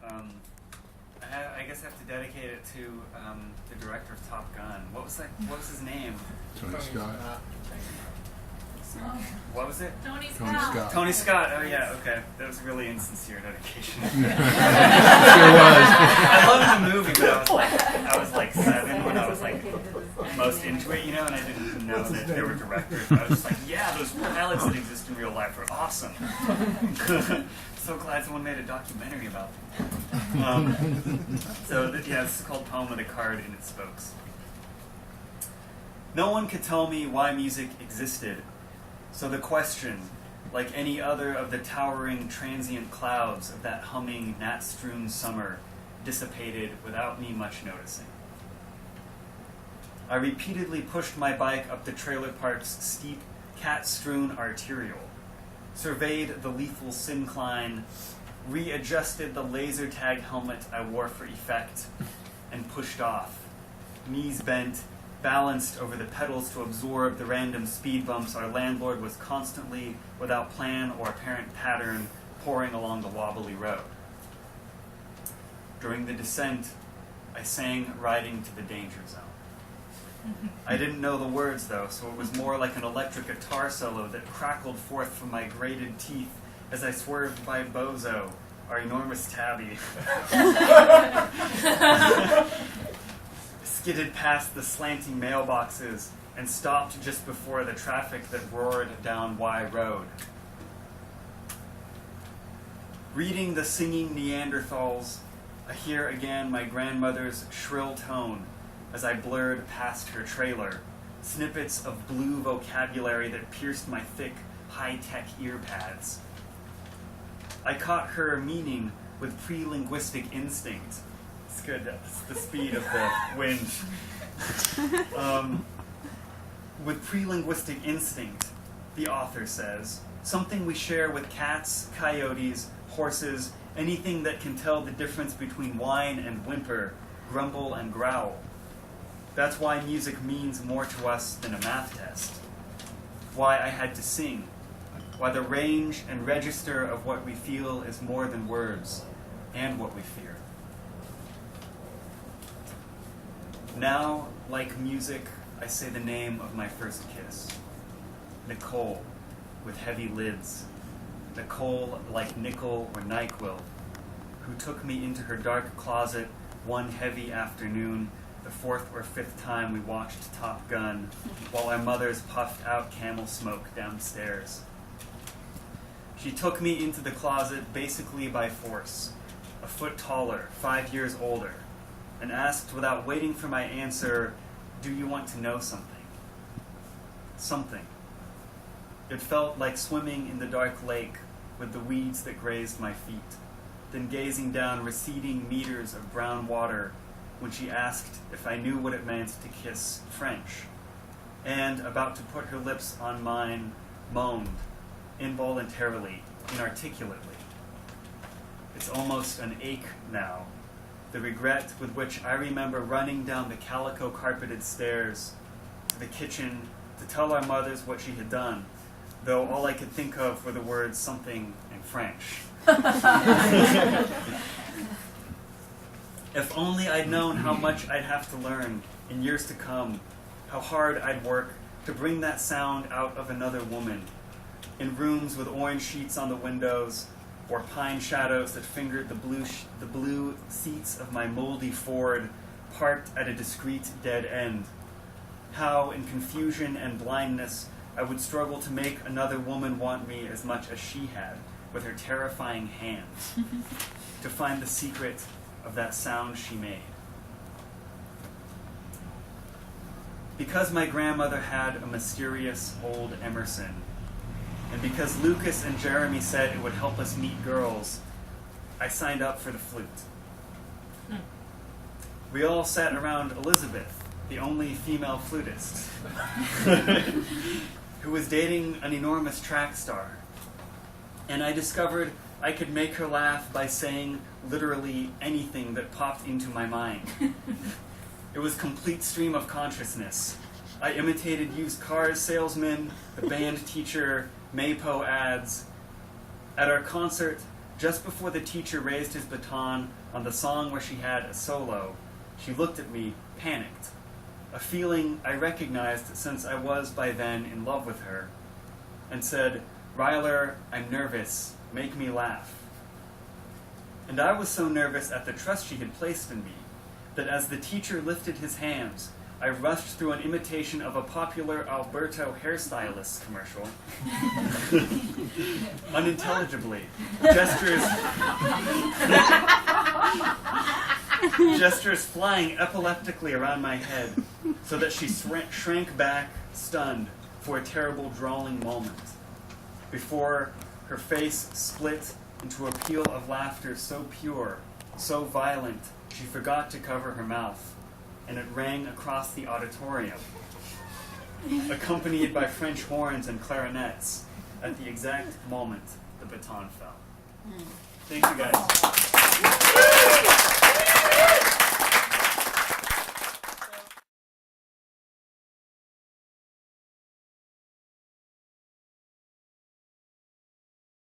I guess I have to dedicate it to the director of Top Gun. What was his name? Tony Scott. What was it? Tony Scott. Tony Scott. Oh yeah. Okay, that was a really insincere dedication. Sure was. I loved the movie, but I was like 7 when I was like most into it, and I didn't know that they were directors. But I was just like, yeah, those pilots that exist in real life are awesome. So glad someone made a documentary about them. This is called Poem with a Card in its Spokes. No one could tell me why music existed, so the question, like any other of the towering transient clouds of that humming, gnat-strewn summer, dissipated without me much noticing. I repeatedly pushed my bike up the trailer park's steep, cat-strewn arterial, surveyed the lethal syncline, readjusted the laser tag helmet I wore for effect, and pushed off, knees bent, balanced over the pedals to absorb the random speed bumps our landlord was constantly, without plan or apparent pattern, pouring along the wobbly road. During the descent, I sang Riding to the Danger Zone. I didn't know the words, though, so it was more like an electric guitar solo that crackled forth from my grated teeth as I swerved by Bozo, our enormous tabby. Skidded past the slanting mailboxes and stopped just before the traffic that roared down Y Road. Reading the singing Neanderthals, I hear again my grandmother's shrill tone as I blurred past her trailer, snippets of blue vocabulary that pierced my thick, high-tech ear pads. I caught her meaning with pre-linguistic instinct. It's good, that's the speed of the wind. With pre-linguistic instinct, the author says, something we share with cats, coyotes, horses, anything that can tell the difference between whine and whimper, grumble and growl. That's why music means more to us than a math test. Why I had to sing. Why the range and register of what we feel is more than words and what we fear. Now, like music, I say the name of my first kiss. Nicole, with heavy lids. Nicole like nickel or NyQuil, who took me into her dark closet one heavy afternoon, the 4th or 5th time we watched Top Gun, while our mothers puffed out camel smoke downstairs. She took me into the closet basically by force, a foot taller, 5 years older, and asked without waiting for my answer, do you want to know something? Something. It felt like swimming in the dark lake with the weeds that grazed my feet, then gazing down receding meters of brown water when she asked if I knew what it meant to kiss French, and, about to put her lips on mine, moaned, involuntarily, inarticulately. It's almost an ache now, the regret with which I remember running down the calico-carpeted stairs to the kitchen to tell our mothers what she had done, though all I could think of were the words something in French. If only I'd known how much I'd have to learn in years to come, how hard I'd work to bring that sound out of another woman, in rooms with orange sheets on the windows, or pine shadows that fingered the blue seats of my moldy Ford, parked at a discreet dead end. How, in confusion and blindness, I would struggle to make another woman want me as much as she had, with her terrifying hands, to find the secret of that sound she made. Because my grandmother had a mysterious old Emerson, and because Lucas and Jeremy said it would help us meet girls, I signed up for the flute. We all sat around Elizabeth, the only female flutist, who was dating an enormous track star. And I discovered I could make her laugh by saying literally anything that popped into my mind. It was complete stream of consciousness. I imitated used car salesmen, the band teacher, Maypo ads. At our concert, Just before the teacher raised his baton on the song where she had a solo, she looked at me, panicked, a feeling I recognized since I was by then in love with her, and said, "Ryler, I'm nervous. Make me laugh." And I was so nervous at the trust she had placed in me that as the teacher lifted his hands, I rushed through an imitation of a popular Alberto hairstylist commercial, unintelligibly, gestures flying epileptically around my head, so that she shrank back, stunned, for a terrible drawling moment, before her face split into a peal of laughter so pure, so violent, she forgot to cover her mouth, and it rang across the auditorium, accompanied by French horns and clarinets, at the exact moment the baton fell. Thank you, guys.